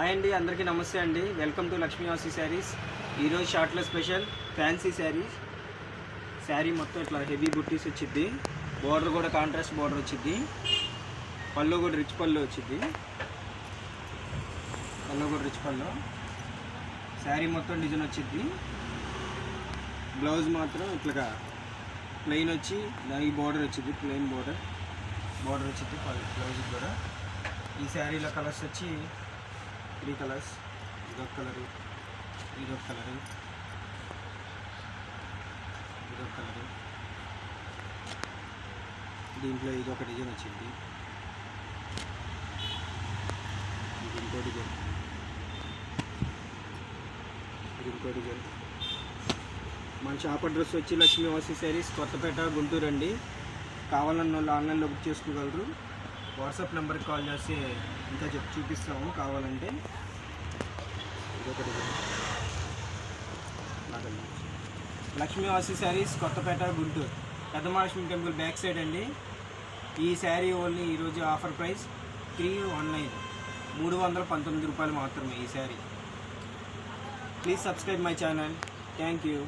Hi అండి, అందరికీ నమస్తే అండి. వెల్కమ్ టు లక్ష్మీ వాసి శారీస్. ఈరోజు షార్ట్లో స్పెషల్ ఫ్యాన్సీ శారీస్. శారీ మొత్తం ఇట్లా హెవీ బుట్టీస్ వచ్చింది. బోర్డర్ కూడా కాంట్రాస్ట్ బోర్డర్ వచ్చింది. పళ్ళు కూడా రిచ్ పళ్ళు వచ్చింది. పళ్ళు కూడా రిచ్ పళ్ళు. శారీ మొత్తం డిజైన్ వచ్చింది. బ్లౌజ్ మాత్రం ఇట్లాగా ప్లెయిన్ వచ్చి దానికి బోర్డర్ వచ్చింది. ప్లెయిన్ బోర్డర్ వచ్చింది బ్లౌజ్ కూడా. ఈ శారీలో కలర్స్ వచ్చి 3 కలర్స్. ఇదొక కలరు, ఇదొక కలరు, ఇదొక కలరు. దీంట్లో ఇదొక డిజైన్ వచ్చింది. ఇది ఇంకో డిజైన్, ఇది ఇంకో డిజైన్. మన షాప్ అడ్రస్ వచ్చి లక్ష్మీ వాసి శారీస్, కొత్తపేట, గుంటూరు అండి. కావాలన్న వాళ్ళు ఆన్లైన్లో బుక్ చేసుకోగలరు. వాట్సాప్ నెంబర్కి కాల్ చేసి ఇంకా చూపిస్తాము కావాలంటే. ఇదొకటి లక్ష్మీ వాసి శారీస్, కొత్తపేట, గుంటూరు, పెద్ద మహాలక్ష్మి టెంపుల్ బ్యాక్ సైడ్ అండి. ఈ శారీ ఓన్లీ ఈరోజు ఆఫర్ ప్రైస్ 319, 319 రూపాయలు మాత్రమే ఈ sari. Please subscribe my channel. Thank you.